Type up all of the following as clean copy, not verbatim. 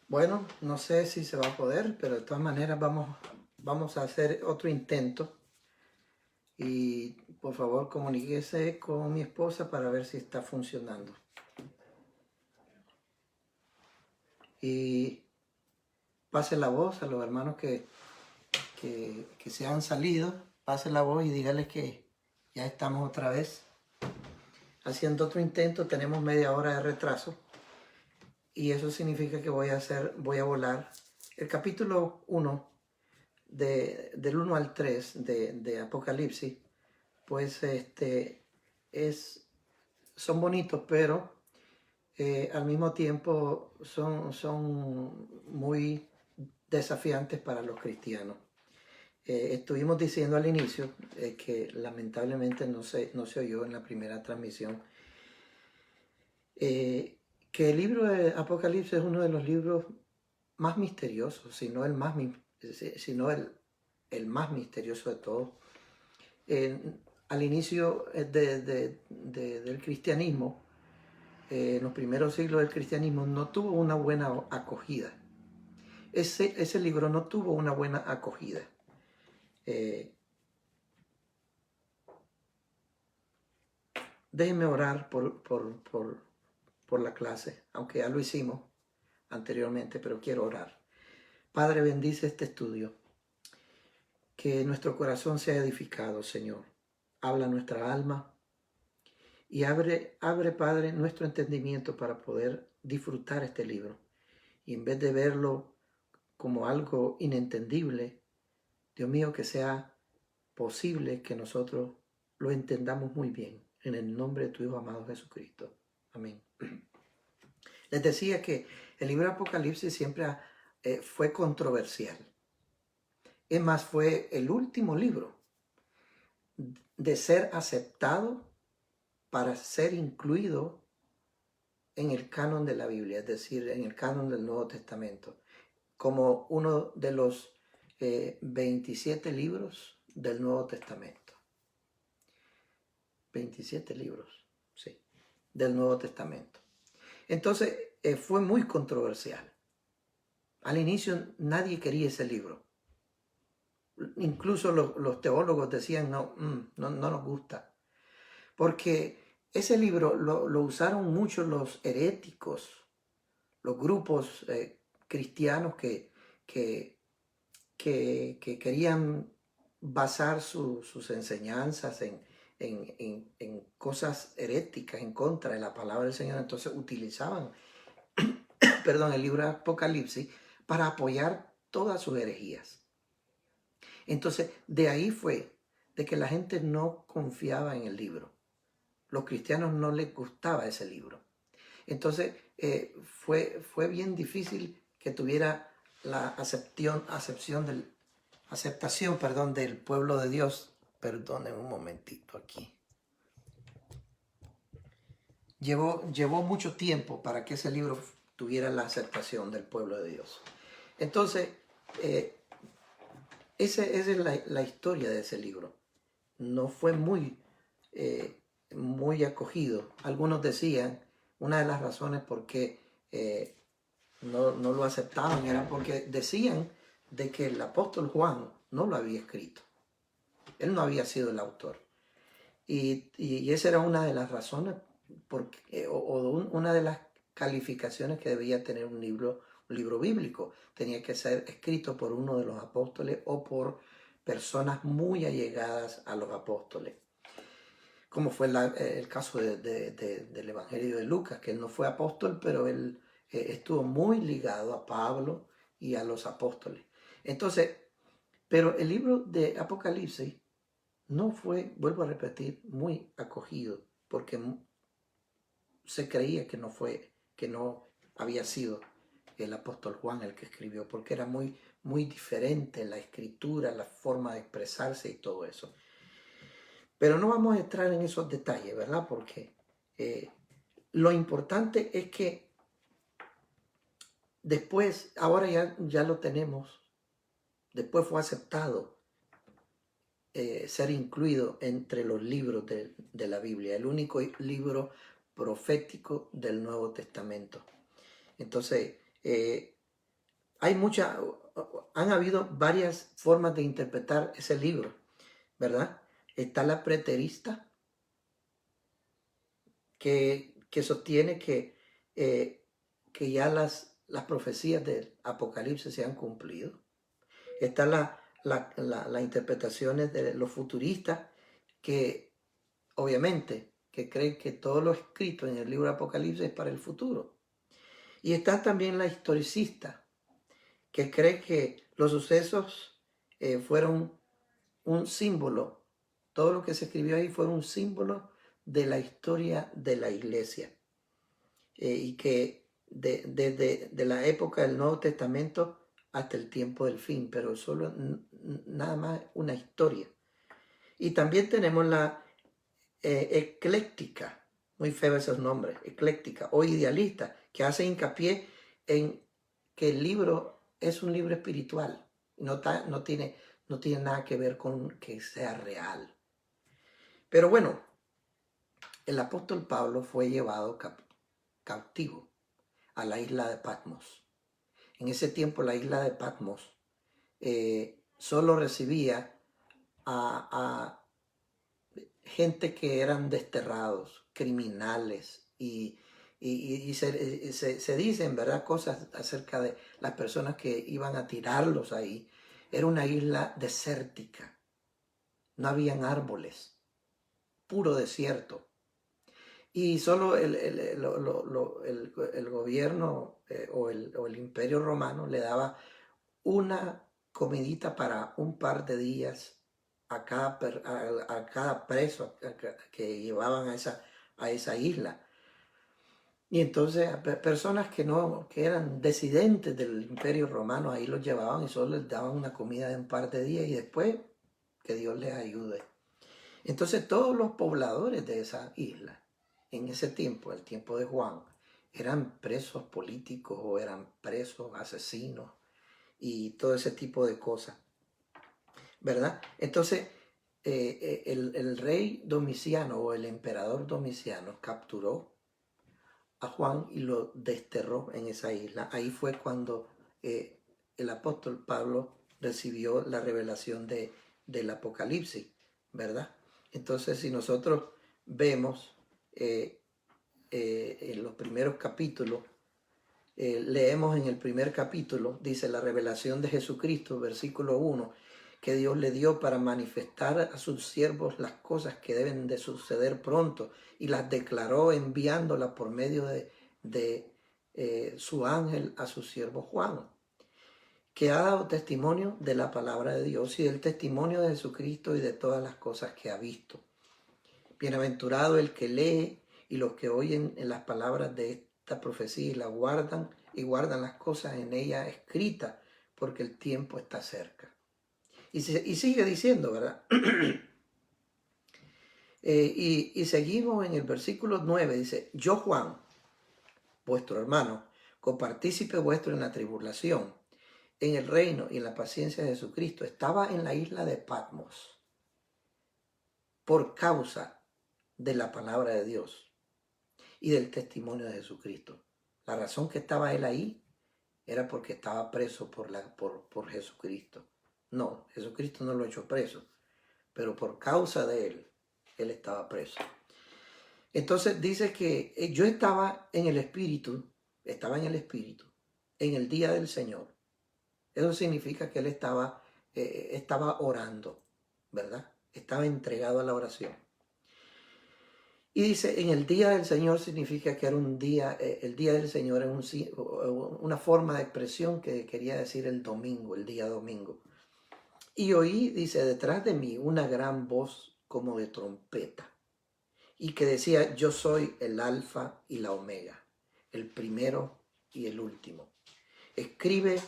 Bueno, no sé si se va a poder, pero de todas maneras vamos a hacer otro intento. Y por favor comuníquese con mi esposa para ver si está funcionando. Y pase la voz a los hermanos que se han salido. Pase la voz y dígales que ya estamos otra vez haciendo otro intento. Tenemos media hora de retraso. Y eso significa que voy a volar el capítulo 1 del 1 al 3 de Apocalipsis. Pues son bonitos, pero al mismo tiempo son muy desafiantes para los cristianos. Estuvimos diciendo al inicio que lamentablemente no se oyó en la primera transmisión, que el libro de Apocalipsis es uno de los libros más misteriosos, si no el más misterioso de todos. Al inicio del cristianismo, en los primeros siglos del cristianismo, no tuvo una buena acogida. Ese libro no tuvo una buena acogida. Déjenme orar por la clase, aunque ya lo hicimos anteriormente, pero quiero orar. Padre, bendice este estudio. Que nuestro corazón sea edificado, Señor. Habla nuestra alma y abre, Padre, nuestro entendimiento para poder disfrutar este libro. Y en vez de verlo como algo inentendible, Dios mío, que sea posible que nosotros lo entendamos muy bien. En el nombre de tu Hijo amado Jesucristo. Amén. Les decía que el libro de Apocalipsis siempre fue controversial. Es más, fue el último libro de ser aceptado para ser incluido en el canon de la Biblia, es decir, en el canon del Nuevo Testamento, como uno de los 27 libros del Nuevo Testamento. 27 libros, sí, del Nuevo Testamento. Entonces, fue muy controversial. Al inicio nadie quería ese libro. Incluso los teólogos decían, no nos gusta. Porque ese libro lo usaron mucho los heréticos, los grupos cristianos que querían basar sus enseñanzas en cosas heréticas, en contra de la palabra del Señor. Entonces utilizaban el libro de Apocalipsis para apoyar todas sus herejías. Entonces, de ahí fue de que la gente no confiaba en el libro. Los cristianos no les gustaba ese libro. Entonces, fue bien difícil que tuviera la aceptación del pueblo de Dios. Perdonen un momentito aquí. Llevó mucho tiempo para que ese libro tuviera la aceptación del pueblo de Dios. Entonces, esa es la historia de ese libro. No fue muy acogido. Algunos decían, una de las razones por qué no lo aceptaban era porque decían de que el apóstol Juan no lo había escrito. Él no había sido el autor. Y esa era una de las razones una de las calificaciones que debía tener un libro bíblico. Tenía que ser escrito por uno de los apóstoles o por personas muy allegadas a los apóstoles. Como fue el caso del Evangelio de Lucas, que él no fue apóstol, pero él estuvo muy ligado a Pablo y a los apóstoles. Entonces, pero el libro de Apocalipsis no fue, vuelvo a repetir, muy acogido, porque se creía que no había sido el apóstol Juan el que escribió, porque era muy diferente la escritura, la forma de expresarse y todo eso. Pero no vamos a entrar en esos detalles, ¿verdad? Porque lo importante es que después, ahora ya lo tenemos, después fue aceptado ser incluido entre los libros de la Biblia, el único libro profético del Nuevo Testamento. Entonces, han habido varias formas de interpretar ese libro, ¿verdad? Está la preterista, que sostiene que ya las profecías del Apocalipsis se han cumplido. Está las interpretaciones de los futuristas, que obviamente que creen que todo lo escrito en el libro de Apocalipsis es para el futuro. Y está también la historicista, que cree que los sucesos fueron un símbolo, todo lo que se escribió ahí fue un símbolo de la historia de la iglesia, y que desde la época del Nuevo Testamento hasta el tiempo del fin, pero solo nada más una historia. Y también tenemos la ecléctica, muy feo esos nombres, ecléctica o idealista, que hace hincapié en que el libro es un libro espiritual, no tiene nada que ver con que sea real. Pero bueno, el apóstol Pablo fue llevado cautivo a la isla de Patmos. En ese tiempo la isla de Patmos solo recibía a gente que eran desterrados, criminales, y se dicen, ¿verdad?, cosas acerca de las personas que iban a tirarlos ahí. Era una isla desértica, no habían árboles, puro desierto. Y solo el gobierno o el imperio romano le daba una comidita para un par de días a cada preso que llevaban a esa isla. Y entonces personas que eran disidentes del imperio romano, ahí los llevaban y solo les daban una comida de un par de días y después que Dios les ayude. Entonces todos los pobladores de esa isla, en ese tiempo, el tiempo de Juan, eran presos políticos o eran presos asesinos y todo ese tipo de cosas, ¿verdad? Entonces el rey Domiciano o el emperador Domiciano capturó a Juan y lo desterró en esa isla. Ahí fue cuando el apóstol Pablo recibió la revelación del Apocalipsis, ¿verdad? Entonces, si nosotros vemos en los primeros capítulos, leemos en el primer capítulo, dice la revelación de Jesucristo, versículo 1, que Dios le dio para manifestar a sus siervos las cosas que deben de suceder pronto, y las declaró enviándolas por medio de su ángel a su siervo Juan, que ha dado testimonio de la palabra de Dios y del testimonio de Jesucristo y de todas las cosas que ha visto. Bienaventurado el que lee y los que oyen en las palabras de esta profecía y guardan las cosas en ella escritas, porque el tiempo está cerca. Y sigue diciendo, ¿verdad? Y seguimos en el versículo 9, dice, yo Juan, vuestro hermano, copartícipe vuestro en la tribulación, en el reino y en la paciencia de Jesucristo, estaba en la isla de Patmos por causa de la palabra de Dios y del testimonio de Jesucristo. La razón que estaba él ahí era porque estaba preso por Jesucristo. No, Jesucristo no lo echó preso, pero por causa de él estaba preso. Entonces dice que yo estaba en el Espíritu, en el día del Señor. Eso significa que él estaba orando, ¿verdad? Estaba entregado a la oración. Y dice, en el día del Señor significa que era un día, el día del Señor es una forma de expresión que quería decir el domingo, el día domingo. Y oí, dice, detrás de mí una gran voz como de trompeta, y que decía, yo soy el alfa y la omega, el primero y el último. Escribe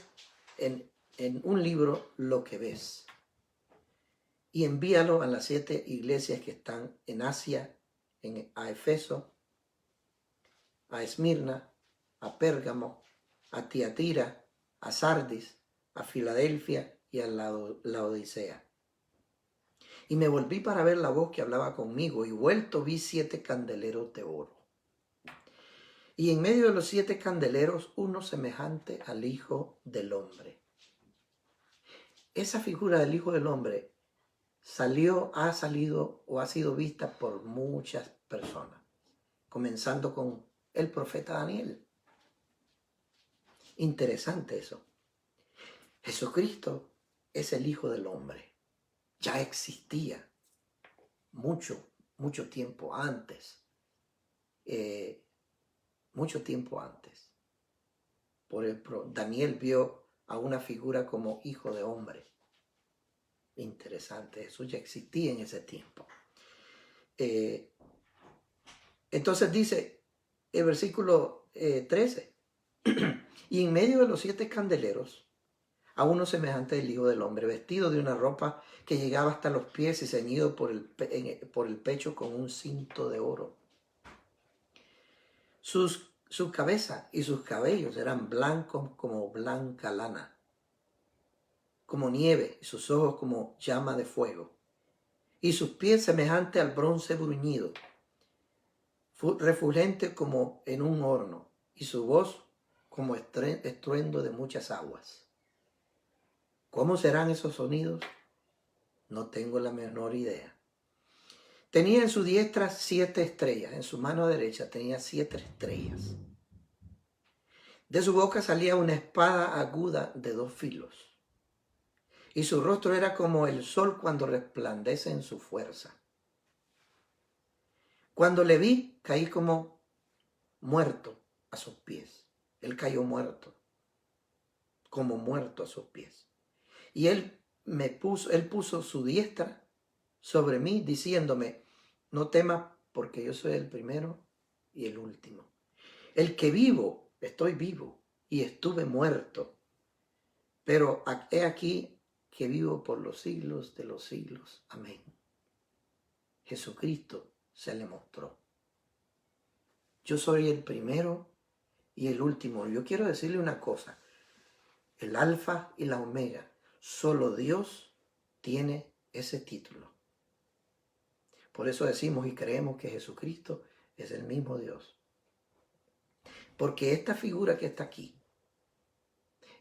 en un libro lo que ves y envíalo a las 7 iglesias que están en Asia, a Efeso, a Esmirna, a Pérgamo, a Tiatira, a Sardis, a Filadelfia y a Laodicea. Y me volví para ver la voz que hablaba conmigo, y vuelto vi 7 candeleros de oro. Y en medio de los 7 candeleros, uno semejante al Hijo del Hombre. Esa figura del Hijo del Hombre ha salido o ha sido vista por muchas personas, comenzando con el profeta Daniel. Interesante eso. Jesucristo es el Hijo del Hombre. Ya existía mucho tiempo antes. Mucho tiempo antes. Daniel vio a una figura como Hijo de Hombre. Interesante, eso ya existía en ese tiempo. Entonces dice el versículo 13, y en medio de los 7 candeleros, a uno semejante del Hijo del Hombre, vestido de una ropa que llegaba hasta los pies y ceñido por el pecho con un cinto de oro. Su cabeza y sus cabellos eran blancos como blanca lana, como nieve, y sus ojos como llama de fuego, y sus pies semejantes al bronce bruñido, refulgente como en un horno, y su voz como estruendo de muchas aguas. ¿Cómo serán esos sonidos? No tengo la menor idea. Tenía en su diestra 7 estrellas, en su mano derecha tenía 7 estrellas. De su boca salía una espada aguda de 2 filos, y su rostro era como el sol cuando resplandece en su fuerza. Cuando le vi, caí como muerto a sus pies. Él cayó muerto, como muerto a sus pies. Y él puso su diestra sobre mí, diciéndome, no temas, porque yo soy el primero y el último. El que vivo, estoy vivo, y estuve muerto. Pero he aquí que vivo por los siglos de los siglos. Amén. Jesucristo se le mostró. Yo soy el primero y el último. Yo quiero decirle una cosa. El alfa y la omega. Solo Dios tiene ese título. Por eso decimos y creemos que Jesucristo es el mismo Dios. Porque esta figura que está aquí,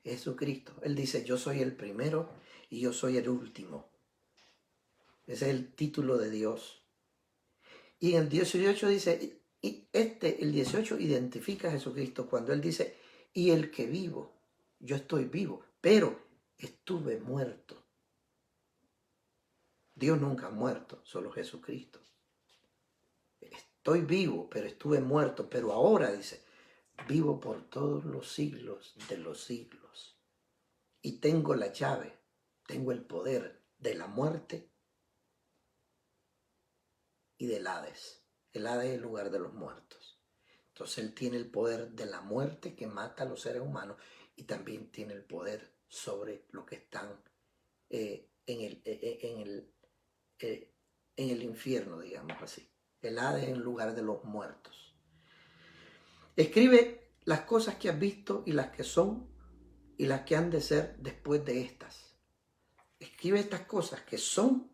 Jesucristo, Él dice, yo soy el primero y yo soy el último. Ese es el título de Dios. Y en el 18 dice, el 18 identifica a Jesucristo cuando Él dice, y el que vivo, yo estoy vivo, pero estuve muerto. Dios nunca ha muerto, solo Jesucristo. Estoy vivo, pero estuve muerto, pero ahora dice, vivo por todos los siglos de los siglos. Y tengo la llave, tengo el poder de la muerte y del Hades. El Hades es el lugar de los muertos. Entonces Él tiene el poder de la muerte que mata a los seres humanos y también tiene el poder sobre los que están en el infierno, digamos así. El Hades es el lugar de los muertos. Escribe las cosas que has visto y las que son y las que han de ser después de estas. Escribe estas cosas que son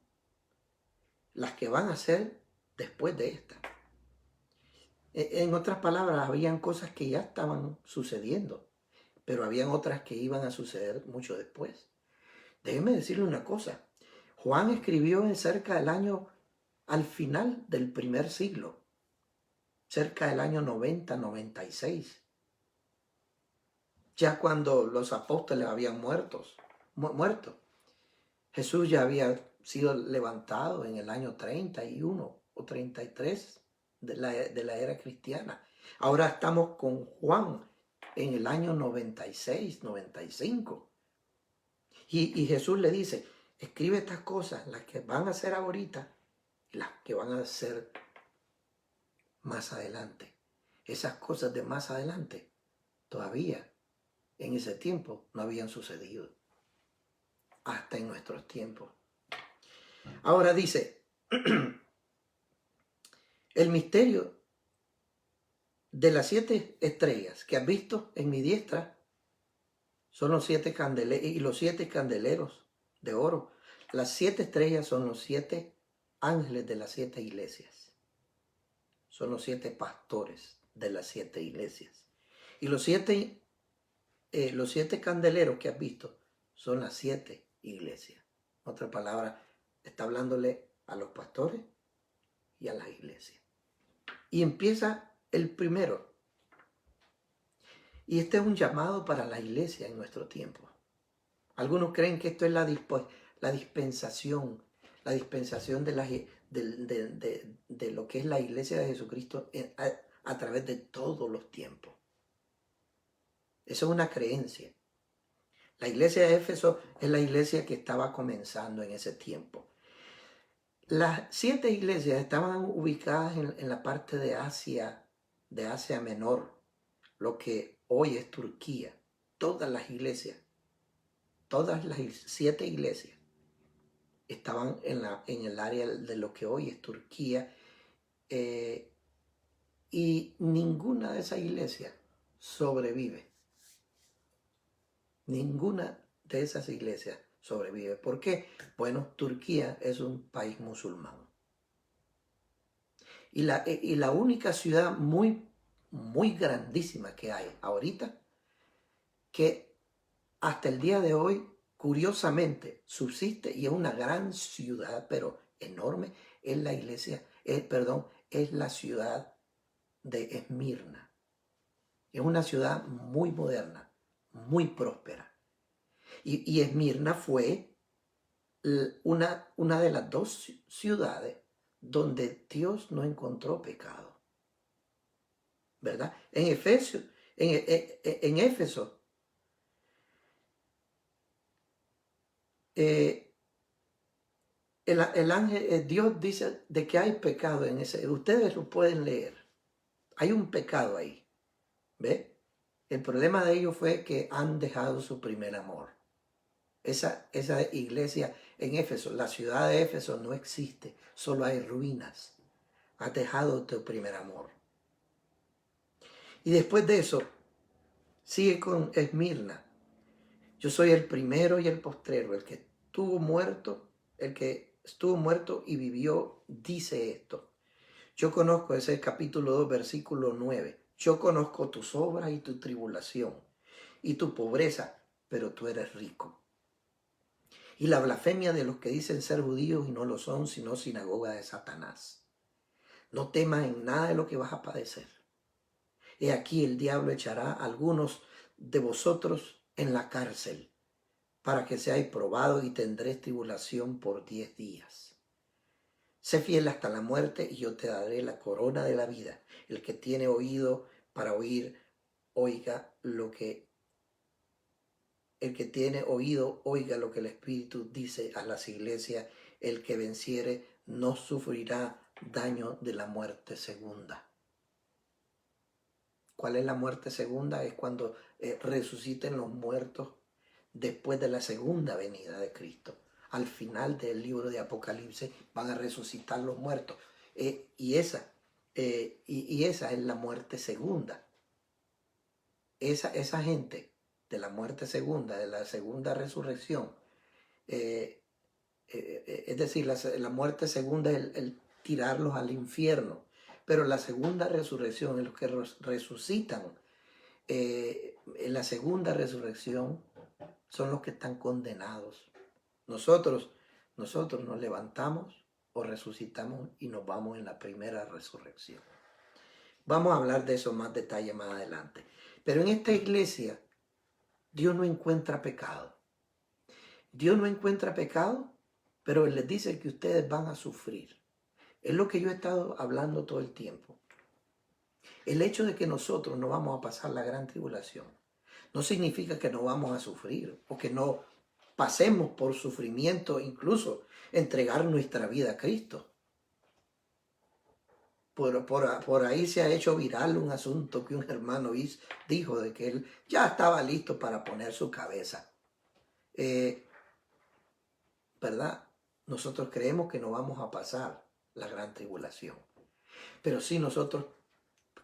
las que van a ser después de estas. En otras palabras, habían cosas que ya estaban sucediendo, pero habían otras que iban a suceder mucho después. Déjeme decirle una cosa. Juan escribió en cerca del año, al final del primer siglo, cerca del año 90, 96. Ya cuando los apóstoles habían muerto. Jesús ya había sido levantado en el año 31 o 33 de la era cristiana. Ahora estamos con Juan en el año 96, 95. Y Jesús le dice, escribe estas cosas, las que van a ser ahorita y las que van a ser más adelante. Esas cosas de más adelante todavía en ese tiempo no habían sucedido. Hasta en nuestros tiempos. Ahora dice, el misterio de las 7 estrellas que has visto en mi diestra son los 7 candeleros y los 7 candeleros de oro. Las 7 estrellas son los 7 ángeles de las 7 iglesias. Son los 7 pastores de las 7 iglesias. Y los siete candeleros que has visto son las 7 iglesias. En otras palabras, está hablándole a los pastores y a las iglesias. Y empieza el primero. Y este es un llamado para la iglesia en nuestro tiempo. Algunos creen que esto es la dispensación de lo que es la iglesia de Jesucristo a través de todos los tiempos. Eso es una creencia. La iglesia de Éfeso es la iglesia que estaba comenzando en ese tiempo. Las 7 iglesias estaban ubicadas en la parte de Asia Menor, lo que hoy es Turquía. Todas las 7 iglesias estaban en el área de lo que hoy es Turquía, y ninguna de esas iglesias sobrevive. Ninguna de esas iglesias sobrevive. ¿Por qué? Bueno, Turquía es un país musulmán. Y la única ciudad muy, muy grandísima que hay ahorita, que hasta el día de hoy, curiosamente, subsiste y es una gran ciudad, pero enorme, es es la ciudad de Esmirna. Es una ciudad muy moderna, muy próspera. Y Esmirna fue una de las 2 ciudades donde Dios no encontró pecado, ¿verdad? En Éfeso, el ángel, Dios dice de que hay pecado en ese. Ustedes lo pueden leer. Hay un pecado ahí, ¿ve? El problema de ellos fue que han dejado su primer amor. Esa iglesia en Éfeso, la ciudad de Éfeso no existe, solo hay ruinas. Has dejado tu primer amor. Y después de eso, sigue con Esmirna. Yo soy el primero y el postrero, el que estuvo muerto y vivió, dice esto. Yo conozco, ese es el capítulo 2, versículo 9. Yo conozco tus obras y tu tribulación y tu pobreza, pero tú eres rico. Y la blasfemia de los que dicen ser judíos y no lo son, sino sinagoga de Satanás. No temas en nada de lo que vas a padecer. He aquí el diablo echará a algunos de vosotros en la cárcel, para que seáis probados y tendréis tribulación por 10 días. Sé fiel hasta la muerte y yo te daré la corona de la vida. El que tiene oído para oír, oiga lo que el Espíritu dice a las iglesias. El que venciere no sufrirá daño de la muerte segunda. ¿Cuál es la muerte segunda? Es cuando resuciten los muertos después de la segunda venida de Cristo. Al final del libro de Apocalipsis van a resucitar los muertos. Y esa es la muerte segunda. Esa gente de la muerte segunda, de la segunda resurrección, es decir, la muerte segunda es el tirarlos al infierno, pero la segunda resurrección es los que resucitan. En la segunda resurrección son los que están condenados. Nosotros nos levantamos o resucitamos y nos vamos en la primera resurrección. Vamos a hablar de eso más detalle más adelante. Pero en esta iglesia, Dios no encuentra pecado. Dios no encuentra pecado, pero Él les dice que ustedes van a sufrir. Es lo que yo he estado hablando todo el tiempo. El hecho de que nosotros no vamos a pasar la gran tribulación no significa que no vamos a sufrir o que no pasemos por sufrimiento, incluso entregar nuestra vida a Cristo. Por ahí se ha hecho viral un asunto que un hermano dijo de que él ya estaba listo para poner su cabeza. ¿Verdad? Nosotros creemos que no vamos a pasar la gran tribulación. Pero sí nosotros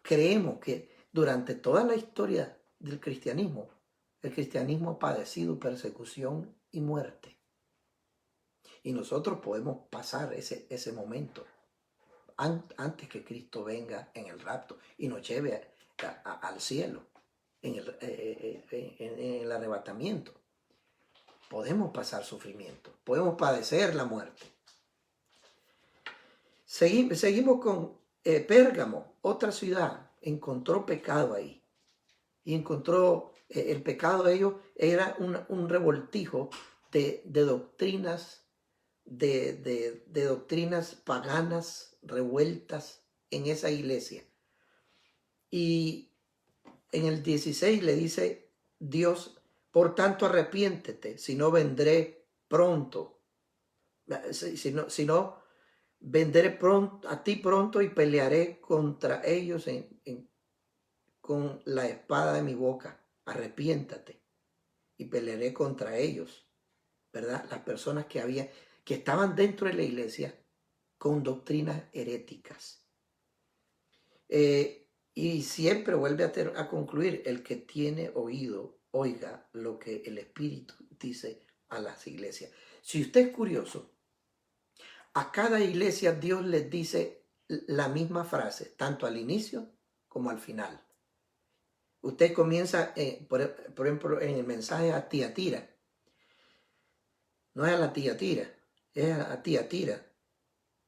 creemos que durante toda la historia del cristianismo, el cristianismo ha padecido persecución y muerte. Y nosotros podemos pasar ese momento. antes que Cristo venga en el rapto y nos lleve al cielo, en el arrebatamiento. Podemos pasar sufrimiento, podemos padecer la muerte. Seguimos con Pérgamo, otra ciudad, encontró pecado ahí. Y encontró, el pecado de ellos era un revoltijo de doctrinas, de doctrinas paganas revueltas en esa iglesia. Y en el 16 le dice Dios, por tanto arrepiéntete, si no vendré pronto. Si no vendré pronto, a ti pronto y pelearé contra ellos con la espada de mi boca. Arrepiéntate y pelearé contra ellos, ¿verdad? Las personas que estaban dentro de la iglesia con doctrinas heréticas. Y siempre vuelve a concluir, el que tiene oído, oiga lo que el Espíritu dice a las iglesias. Si usted es curioso, a cada iglesia Dios les dice la misma frase, tanto al inicio como al final. Usted comienza, por ejemplo, en el mensaje a Tiatira. No es a la Tiatira, es a Tiatira,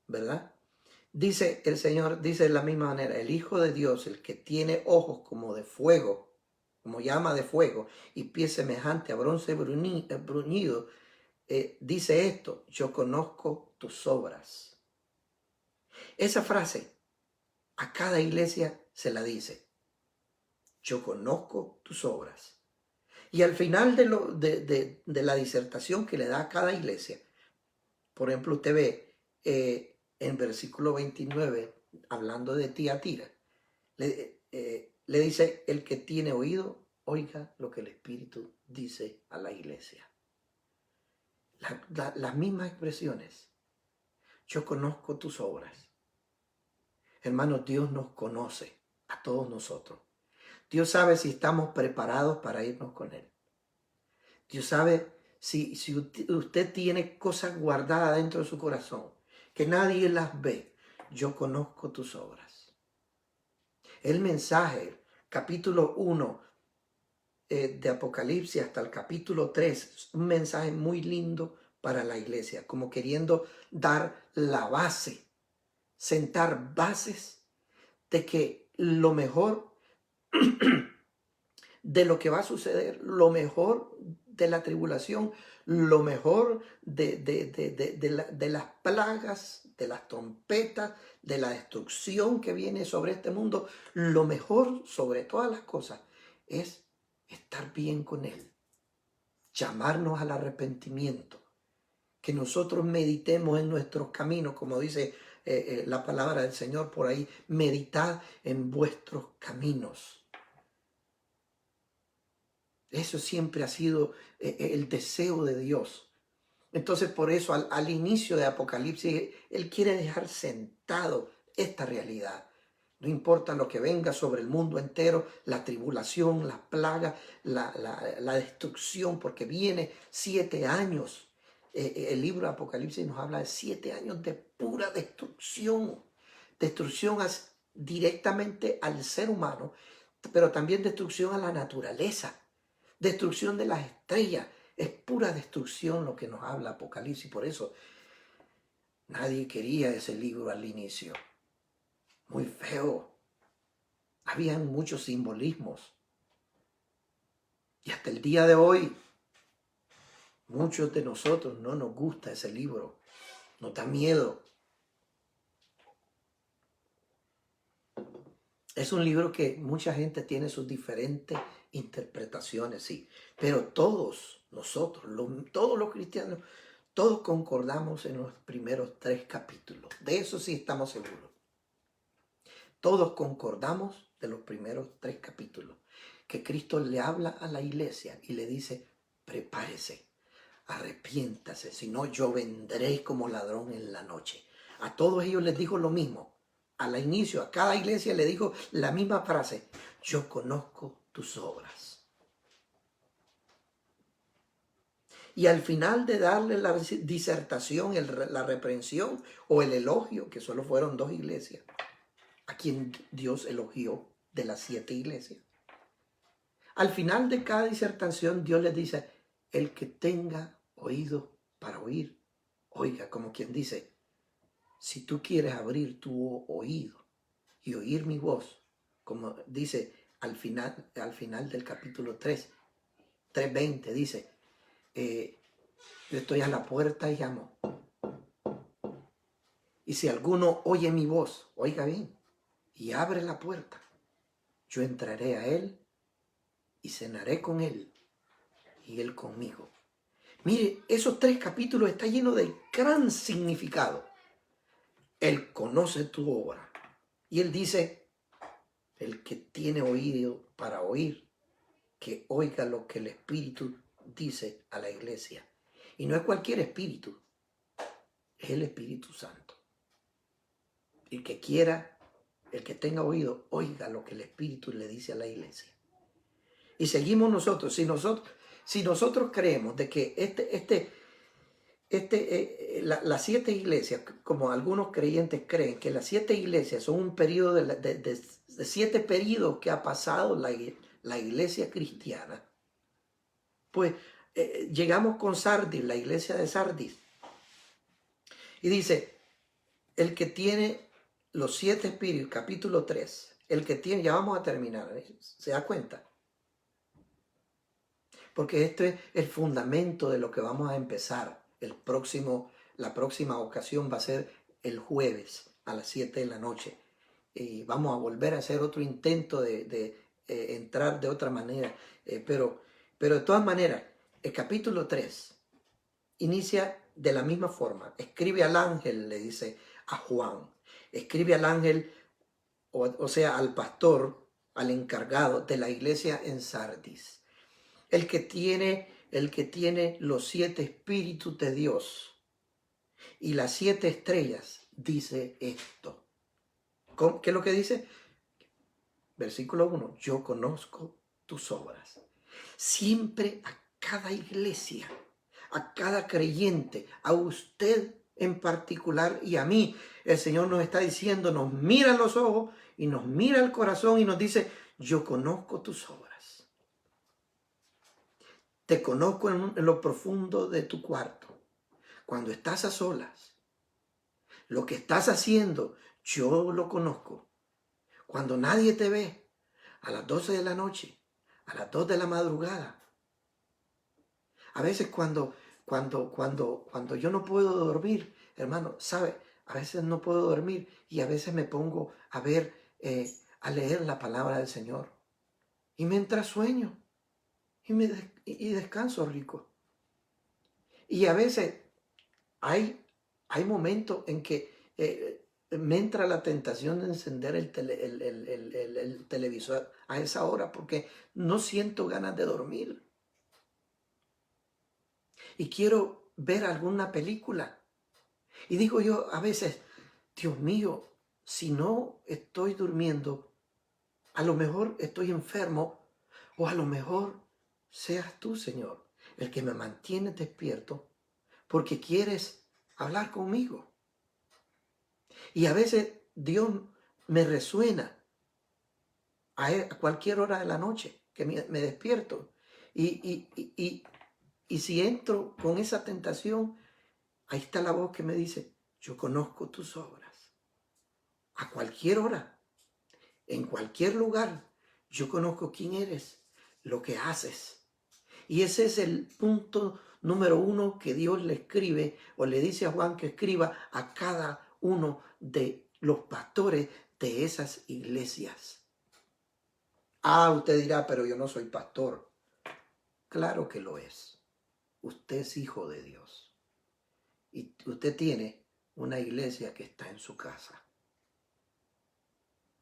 ¿verdad? Dice el Señor, dice de la misma manera, el Hijo de Dios, el que tiene ojos como de fuego, como llama de fuego, y pies semejante a bronce bruñido, dice esto, yo conozco tus obras. Esa frase a cada iglesia se la dice, yo conozco tus obras. Y al final de la disertación que le da a cada iglesia, por ejemplo, usted ve en versículo 29, hablando de Tiatira, le dice, el que tiene oído, oiga lo que el Espíritu dice a la iglesia. Las mismas expresiones. Yo conozco tus obras. Hermanos, Dios nos conoce a todos nosotros. Dios sabe si estamos preparados para irnos con Él. Dios sabe si usted tiene cosas guardadas dentro de su corazón, que nadie las ve. Yo conozco tus obras. El mensaje, capítulo 1 de Apocalipsis hasta el capítulo 3, es un mensaje muy lindo para la iglesia, como queriendo dar la base, sentar bases de que lo mejor de lo que va a suceder, lo mejor de la tribulación, lo mejor de las plagas, de las trompetas, de la destrucción que viene sobre este mundo, lo mejor sobre todas las cosas es estar bien con Él, llamarnos al arrepentimiento, que nosotros meditemos en nuestros caminos, como dice la palabra del Señor por ahí, meditad en vuestros caminos. Eso siempre ha sido el deseo de Dios. Entonces, por eso, al inicio de Apocalipsis, Él quiere dejar sentado esta realidad. No importa lo que venga sobre el mundo entero, la tribulación, las plagas, la destrucción, porque viene 7 años. El libro de Apocalipsis nos habla de 7 años de pura destrucción. Destrucción directamente al ser humano, pero también destrucción a la naturaleza. Destrucción de las estrellas. Es pura destrucción lo que nos habla Apocalipsis. Por eso nadie quería ese libro al inicio. Muy feo. Habían muchos simbolismos. Y hasta el día de hoy, muchos de nosotros no nos gusta ese libro. Nos da miedo. Es un libro que mucha gente tiene sus diferentes interpretaciones, sí. Pero todos nosotros, todos los cristianos, todos concordamos en los primeros 3 capítulos. De eso sí estamos seguros. Todos concordamos de los primeros 3 capítulos. Que Cristo le habla a la iglesia y le dice, prepárese, arrepiéntase, si no yo vendré como ladrón en la noche. A todos ellos les dijo lo mismo. Al inicio, a cada iglesia le dijo la misma frase, yo conozco tus obras. Y al final de darle la disertación, la reprensión o el elogio, que solo fueron 2 iglesias, a quien Dios elogió de las 7 iglesias. Al final de cada disertación, Dios les dice, el que tenga oído para oír, oiga, como quien dice, si tú quieres abrir tu oído y oír mi voz, como dice al final del capítulo 3:20, dice, yo estoy a la puerta y llamo. Y si alguno oye mi voz, oiga bien, y abre la puerta, yo entraré a él y cenaré con él y él conmigo. Mire, esos 3 capítulos están llenos de gran significado. Él conoce tu obra. Y él dice, el que tiene oído para oír, que oiga lo que el Espíritu dice a la iglesia. Y no es cualquier espíritu, es el Espíritu Santo. El que quiera, el que tenga oído, oiga lo que el Espíritu le dice a la iglesia. Y seguimos nosotros. Si nosotros creemos de que las 7 iglesias, como algunos creyentes creen, que las 7 iglesias son un periodo de 7 periodos que ha pasado la iglesia cristiana, pues llegamos con Sardis, la iglesia de Sardis, y dice, el que tiene los 7 espíritus, capítulo 3, el que tiene, ya vamos a terminar, ¿se da cuenta? Porque esto es el fundamento de lo que vamos a empezar. La próxima ocasión va a ser el jueves a las 7 de la noche. Y vamos a volver a hacer otro intento de entrar de otra manera. Pero de todas maneras, el capítulo 3 inicia de la misma forma. Escribe al ángel, le dice a Juan. Escribe al ángel, o sea, al pastor, al encargado de la iglesia en Sardis. El que tiene los 7 espíritus de Dios y las 7 estrellas dice esto. ¿Qué es lo que dice? Versículo 1. Yo conozco tus obras. Siempre a cada iglesia, a cada creyente, a usted en particular y a mí, el Señor nos está diciendo, nos mira los ojos y nos mira el corazón y nos dice, yo conozco tus obras. Te conozco en lo profundo de tu cuarto. Cuando estás a solas, lo que estás haciendo, yo lo conozco. Cuando nadie te ve, a las 12 de la noche, a las 2 de la madrugada. A veces cuando yo no puedo dormir, hermano, ¿sabe? A veces no puedo dormir y a veces me pongo a ver, a leer la palabra del Señor. Y me entra sueño y descanso rico. Y a veces hay momentos en que me entra la tentación de encender el televisor a esa hora porque no siento ganas de dormir. Y quiero ver alguna película. Y digo yo a veces, Dios mío, si no estoy durmiendo, a lo mejor estoy enfermo o a lo mejor seas tú, Señor, el que me mantiene despierto porque quieres hablar conmigo. Y a veces Dios me resuena a cualquier hora de la noche que me despierto. Y si entro con esa tentación, ahí está la voz que me dice, yo conozco tus obras. A cualquier hora, en cualquier lugar, yo conozco quién eres, lo que haces. Y ese es el punto número 1 que Dios le escribe o le dice a Juan que escriba a cada uno de los pastores de esas iglesias. Ah, usted dirá, pero yo no soy pastor. Claro que lo es. Usted es hijo de Dios. Y usted tiene una iglesia que está en su casa.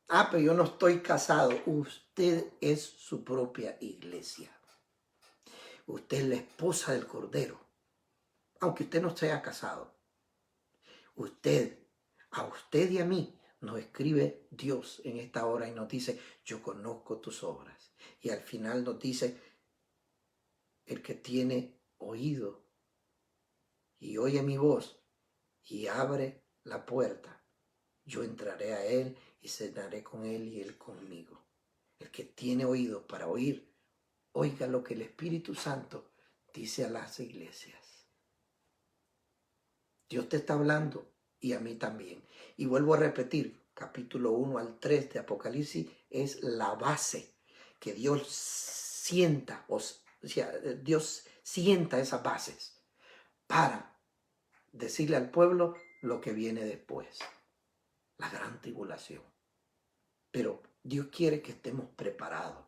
Ah, pero yo no estoy casado. Usted es su propia iglesia. Usted es la esposa del Cordero. Aunque usted no sea casado. A usted y a mí nos escribe Dios en esta hora y nos dice, yo conozco tus obras. Y al final nos dice, el que tiene oído y oye mi voz y abre la puerta, yo entraré a él y cenaré con él y él conmigo. El que tiene oído para oír, oiga lo que el Espíritu Santo dice a las iglesias. Dios te está hablando y a mí también. Y vuelvo a repetir, capítulo 1 al 3 de Apocalipsis es la base que Dios sienta, o sea, Dios sienta esas bases para decirle al pueblo lo que viene después, la gran tribulación. Pero Dios quiere que estemos preparados,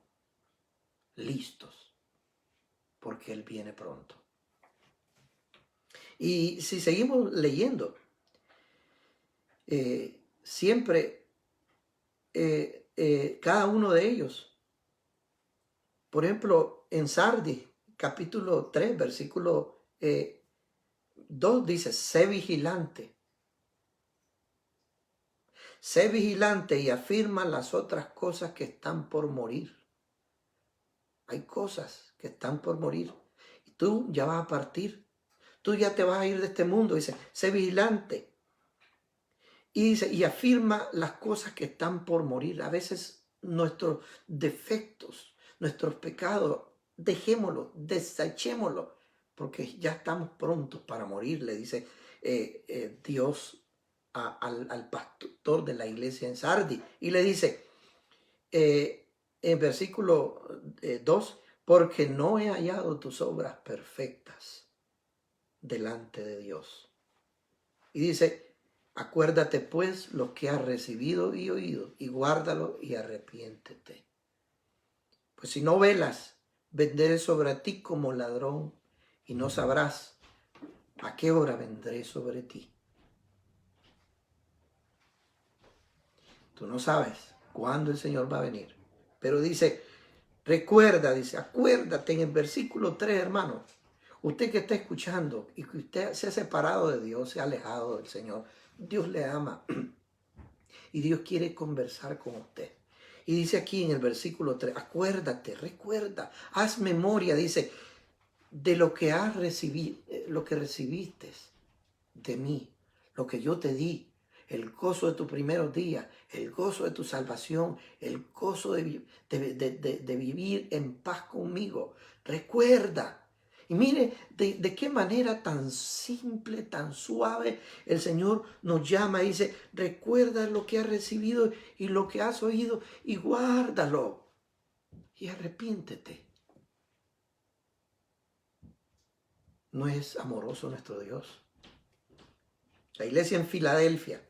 listos, porque Él viene pronto. Y si seguimos leyendo, siempre cada uno de ellos, por ejemplo, en Sardis, capítulo 3, versículo 2, dice, sé vigilante. Sé vigilante y afirma las otras cosas que están por morir. Hay cosas que están por morir. Y tú ya vas a partir. Tú ya te vas a ir de este mundo. Dice, sé vigilante. Y dice, y afirma las cosas que están por morir. A veces nuestros defectos, nuestros pecados, dejémoslos, desechémoslos, porque ya estamos prontos para morir, le dice Dios al pastor de la iglesia en Sardis. Y le dice, en versículo 2, porque no he hallado tus obras perfectas delante de Dios. Y dice, acuérdate pues lo que has recibido y oído, y guárdalo y arrepiéntete. Pues si no velas, vendré sobre ti como ladrón, y no sabrás a qué hora vendré sobre ti. Tú no sabes cuándo el Señor va a venir. Pero dice, recuerda, dice, acuérdate en el versículo 3, hermano. Usted que está escuchando y que usted se ha separado de Dios, se ha alejado del Señor, Dios le ama y Dios quiere conversar con usted. Y dice aquí en el versículo 3, acuérdate, recuerda, haz memoria, dice, de lo que has recibido, lo que recibiste de mí, lo que yo te di, el gozo de tus primeros días, el gozo de tu salvación, el gozo de vivir en paz conmigo. Recuerda. Y mire de qué manera tan simple, tan suave el Señor nos llama y dice, recuerda lo que has recibido y lo que has oído y guárdalo y arrepiéntete. ¿No es amoroso nuestro Dios? La iglesia en Filadelfia,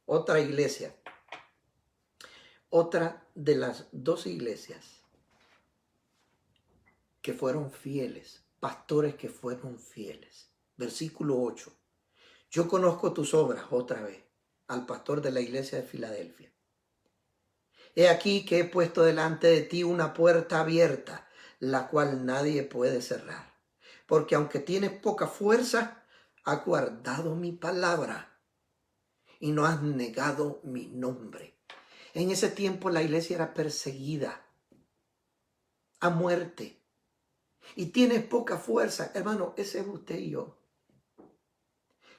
otra iglesia, otra de las 12 iglesias que fueron fieles, pastores que fueron fieles. Versículo 8. Yo conozco tus obras, otra vez, al pastor de la iglesia de Filadelfia. He aquí que he puesto delante de ti una puerta abierta, la cual nadie puede cerrar. Porque aunque tienes poca fuerza, has guardado mi palabra y no has negado mi nombre. En ese tiempo la iglesia era perseguida a muerte. Y tienes poca fuerza. Hermano, ese es usted y yo.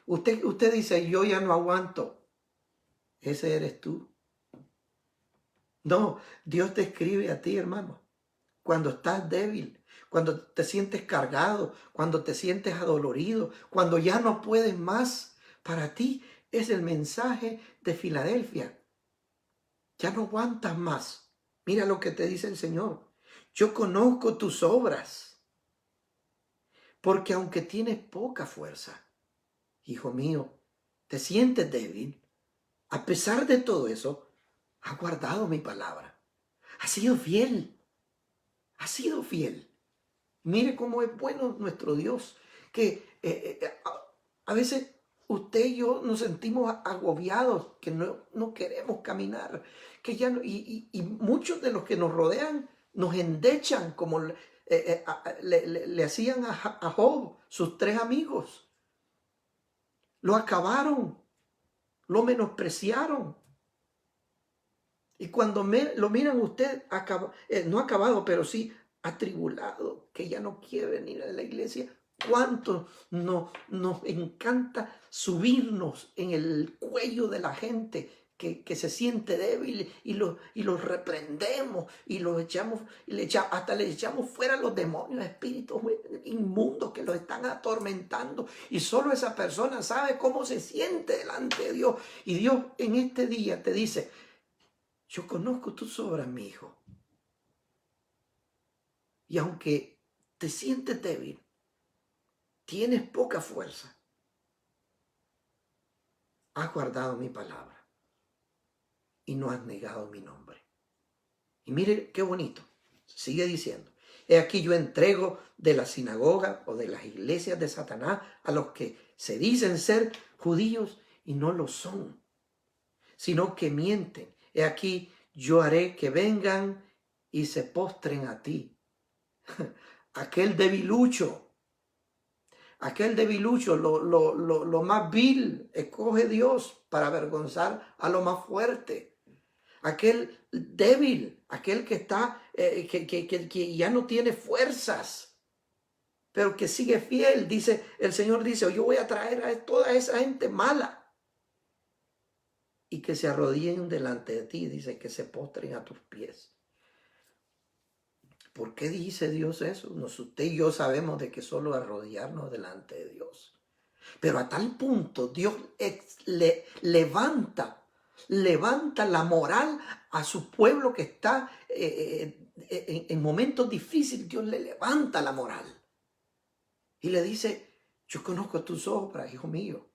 Usted dice, yo ya no aguanto. Ese eres tú. No, Dios te escribe a ti, hermano. Cuando estás débil, cuando te sientes cargado, cuando te sientes adolorido, cuando ya no puedes más. Para ti es el mensaje de Filadelfia. Ya no aguantas más. Mira lo que te dice el Señor. Yo conozco tus obras. Porque aunque tienes poca fuerza, hijo mío, te sientes débil, a pesar de todo eso, has guardado mi palabra. Has sido fiel. Has sido fiel. Mire cómo es bueno nuestro Dios, que a veces usted y yo nos sentimos agobiados, que no queremos caminar, que ya no, y muchos de los que nos rodean nos endechan como le hacían a Job, sus 3 amigos. Lo acabaron, lo menospreciaron. Y cuando lo miran usted, no acabado, pero sí atribulado, que ya no quiere venir a la iglesia, cuánto nos encanta subirnos en el cuello de la gente que se siente débil y los reprendemos y los echamos, hasta le echamos fuera los demonios, espíritus inmundos que los están atormentando, y solo esa persona sabe cómo se siente delante de Dios. Y Dios en este día te dice: yo conozco tus obras, mi hijo, y aunque te sientes débil, tienes poca fuerza, has guardado mi palabra y no has negado mi nombre. Y mire qué bonito, sigue diciendo: he aquí yo entrego de la sinagoga o de las iglesias de Satanás a los que se dicen ser judíos y no lo son, sino que mienten. He aquí yo haré que vengan y se postren a ti. Aquel debilucho, lo más vil, escoge Dios para avergonzar a lo más fuerte. Aquel débil, aquel que está, que ya no tiene fuerzas, pero que sigue fiel. Dice, el Señor dice: yo voy a traer a toda esa gente mala y que se arrodillen delante de ti. Dice que se postren a tus pies. ¿Por qué dice Dios eso? Usted y yo sabemos de que solo arrodillarnos delante de Dios. Pero a tal punto Dios levanta la moral a su pueblo que está en momentos difíciles. Dios le levanta la moral y le dice: yo conozco tus obras, hijo mío.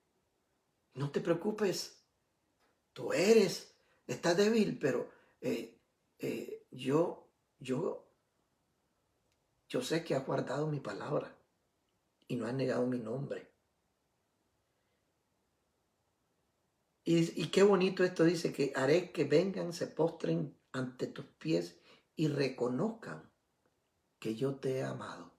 No te preocupes. Tú estás débil, pero yo sé que has guardado mi palabra y no has negado mi nombre. Y qué bonito esto, dice que haré que vengan, se postren ante tus pies y reconozcan que yo te he amado.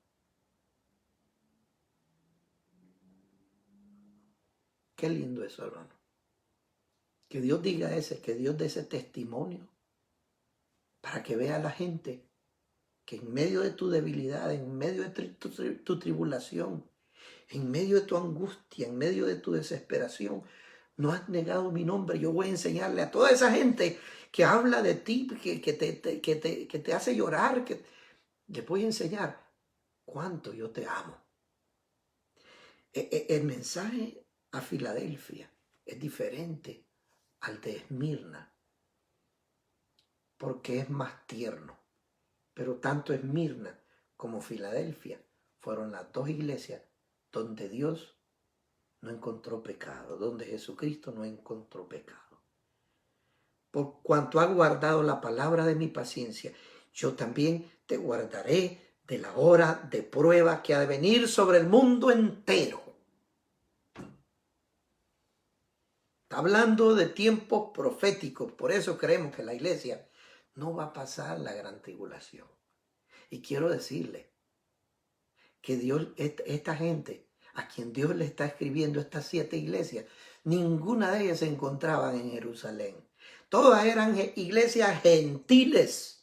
Qué lindo eso, hermano. Que Dios diga que Dios dé ese testimonio para que vea la gente que en medio de tu debilidad, en medio de tu tribulación, en medio de tu angustia, en medio de tu desesperación, no has negado mi nombre. Yo voy a enseñarle a toda esa gente que habla de ti, que te hace llorar, que les voy a enseñar cuánto yo te amo. El mensaje a Filadelfia es diferente al de Esmirna, porque es más tierno. Pero tanto Esmirna como Filadelfia fueron las dos iglesias donde Dios no encontró pecado, donde Jesucristo no encontró pecado. Por cuanto has guardado la palabra de mi paciencia, yo también te guardaré de la hora de prueba que ha de venir sobre el mundo entero. Está hablando de tiempos proféticos, por eso creemos que la iglesia no va a pasar la gran tribulación. Y quiero decirle que Dios, esta gente a quien Dios le está escribiendo estas 7 iglesias, ninguna de ellas se encontraban en Jerusalén. Todas eran iglesias gentiles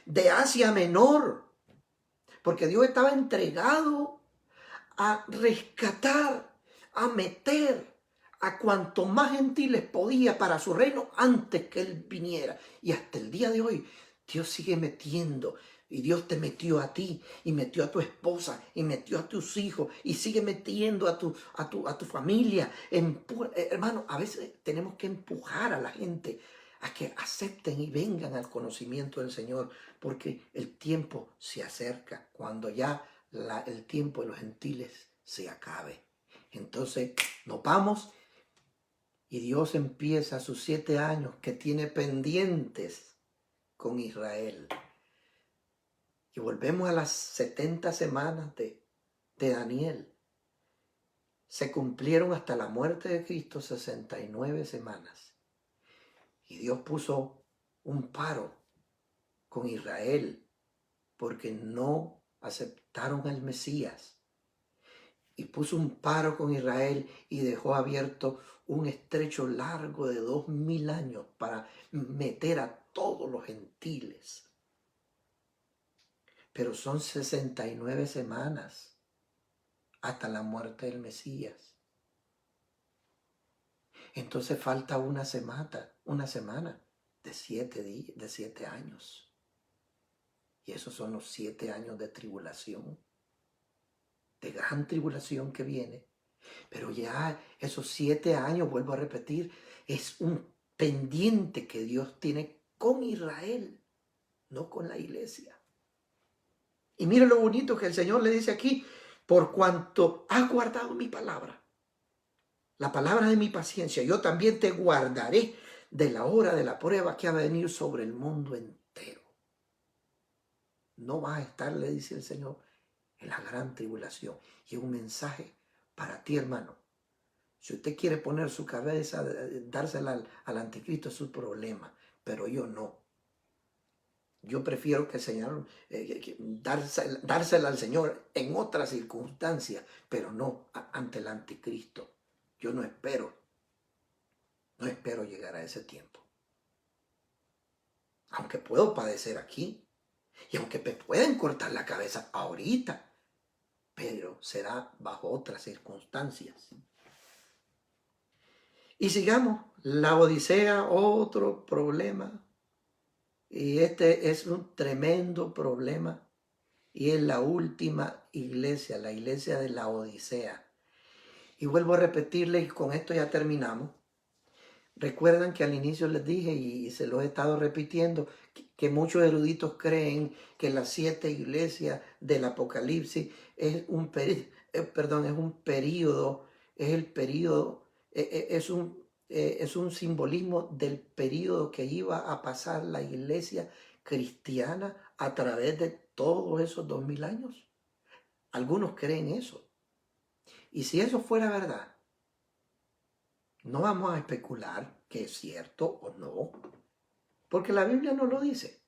de Asia Menor, porque Dios estaba entregado a rescatar, a meter a cuanto más gentiles podía para su reino antes que Él viniera. Y hasta el día de hoy Dios sigue metiendo. Y Dios te metió a ti, y metió a tu esposa, y metió a tus hijos, y sigue metiendo a tu familia. Hermano, a veces tenemos que empujar a la gente a que acepten y vengan al conocimiento del Señor, porque el tiempo se acerca, cuando ya el tiempo de los gentiles se acabe. Entonces nos vamos, y Dios empieza sus 7 años que tiene pendientes con Israel. Y volvemos a las 70 semanas de Daniel. Se cumplieron hasta la muerte de Cristo 69 semanas. Y Dios puso un paro con Israel porque no aceptaron al Mesías. Y puso un paro con Israel y dejó abierto un estrecho largo de 2000 años para meter a todos los gentiles. Pero son 69 semanas. hasta la muerte del Mesías. Entonces falta una semana de 7 días, de 7 años. Y esos son los 7 años de tribulación, de gran tribulación que viene. Pero ya esos 7 años, vuelvo a repetir, es un pendiente que Dios tiene con Israel, no con la iglesia. Y mire lo bonito que el Señor le dice aquí: por cuanto has guardado mi palabra, la palabra de mi paciencia, yo también te guardaré de la hora de la prueba que ha de venir sobre el mundo entero. No vas a estar, le dice el Señor, en la gran tribulación. Y es un mensaje para ti, hermano. Si usted quiere poner su cabeza, dársela al anticristo, es su problema, pero yo no. Yo prefiero que el Señor, dársela al Señor en otras circunstancias, pero no ante el anticristo. Yo no espero llegar a ese tiempo. Aunque puedo padecer aquí, y aunque me pueden cortar la cabeza ahorita, pero será bajo otras circunstancias. Y sigamos, la Odisea, otro problema. Y este es un tremendo problema. Y es la última iglesia, la iglesia de la Odisea. Y vuelvo a repetirle, y con esto ya terminamos. Recuerdan que al inicio les dije, y se lo he estado repitiendo, que muchos eruditos creen que las 7 iglesias del Apocalipsis es un periodo, es un simbolismo del periodo que iba a pasar la iglesia cristiana a través de todos esos 2000 años. Algunos creen eso. Y si eso fuera verdad, no vamos a especular que es cierto o no, porque la Biblia no lo dice.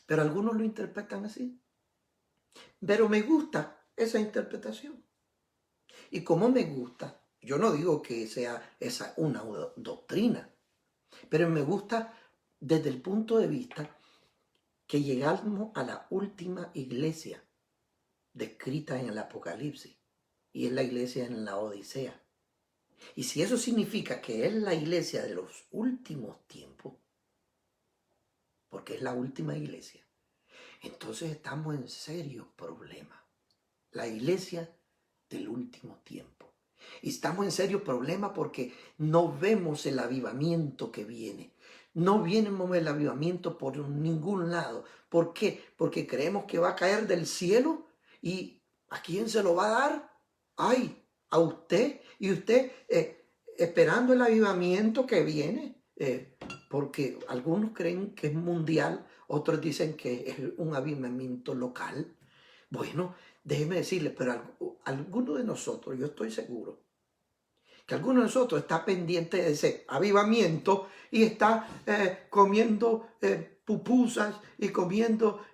Pero algunos lo interpretan así. Pero me gusta esa interpretación. Y como me gusta, yo no digo que sea esa una doctrina, pero me gusta desde el punto de vista que llegamos a la última iglesia descrita en el Apocalipsis, y es la iglesia en la Odisea. Y si eso significa que es la iglesia de los últimos tiempos, porque es la última iglesia, entonces estamos en serios problemas. La iglesia del último tiempo. Y estamos en serios problemas porque no vemos el avivamiento que viene. No viene el avivamiento por ningún lado. ¿Por qué? Porque creemos que va a caer del cielo. ¿Y a quién se lo va a dar? ¡Ay! A usted. Y usted esperando el avivamiento que viene. Porque algunos creen que es mundial, otros dicen que es un avivamiento local. Bueno, déjeme decirle, pero alguno de nosotros, yo estoy seguro, que alguno de nosotros está pendiente de ese avivamiento y está comiendo pupusas y comiendo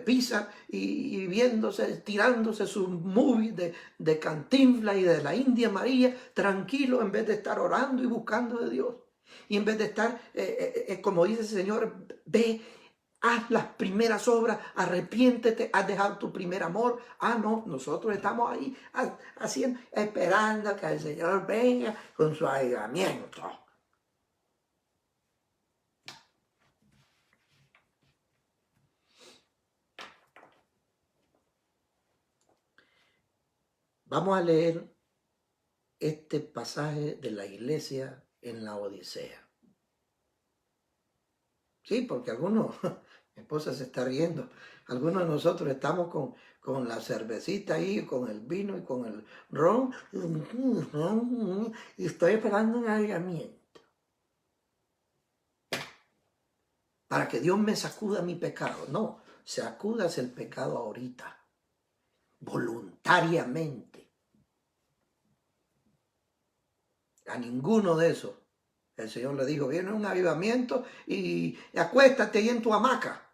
pizza y viéndose, tirándose sus movies de Cantinflas y de la India María, tranquilo, en vez de estar orando y buscando de Dios. Y en vez de estar, como dice el Señor, ve, haz las primeras obras, arrepiéntete, has dejado tu primer amor. Ah, no, nosotros estamos ahí haciendo, esperando que el Señor venga con su avivamiento. Vamos a leer este pasaje de la iglesia en la Odisea. Sí, porque algunos, mi esposa se está riendo, algunos de nosotros estamos con la cervecita ahí, con el vino y con el ron, y estoy esperando un avivamiento para que Dios me sacuda mi pecado. No, sacudas el pecado ahorita, voluntariamente. A ninguno de esos el Señor le dijo, viene un avivamiento y acuéstate ahí en tu hamaca.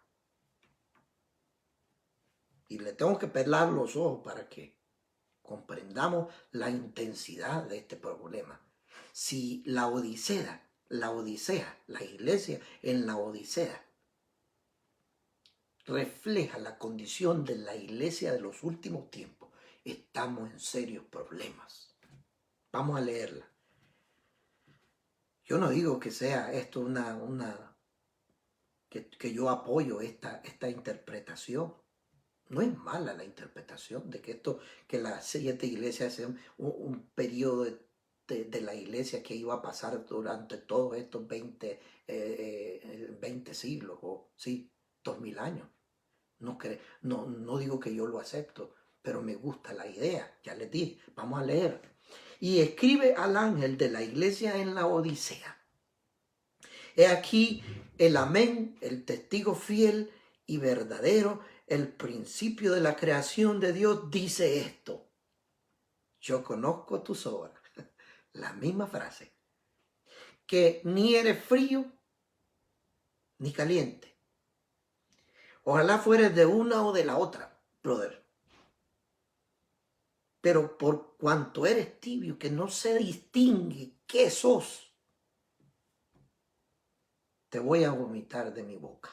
Y le tengo que pelar los ojos para que comprendamos la intensidad de este problema. Si la Odisea, la iglesia en la Odisea, refleja la condición de la iglesia de los últimos tiempos, estamos en serios problemas. Vamos a leerla. Yo no digo que sea esto que yo apoyo esta interpretación. No es mala la interpretación de que las 7 iglesias sean un periodo de la iglesia que iba a pasar durante todos estos 20 siglos, o sí, 2000 años. No digo que yo lo acepto, pero me gusta la idea. Ya les dije, vamos a leer. Y escribe al ángel de la iglesia en la Odisea. He aquí el amén, el testigo fiel y verdadero, el principio de la creación de Dios, dice esto: yo conozco tus obras. La misma frase. Que ni eres frío ni caliente. Ojalá fueres de una o de la otra, brother. Pero por cuanto eres tibio, que no se distingue qué sos, te voy a vomitar de mi boca.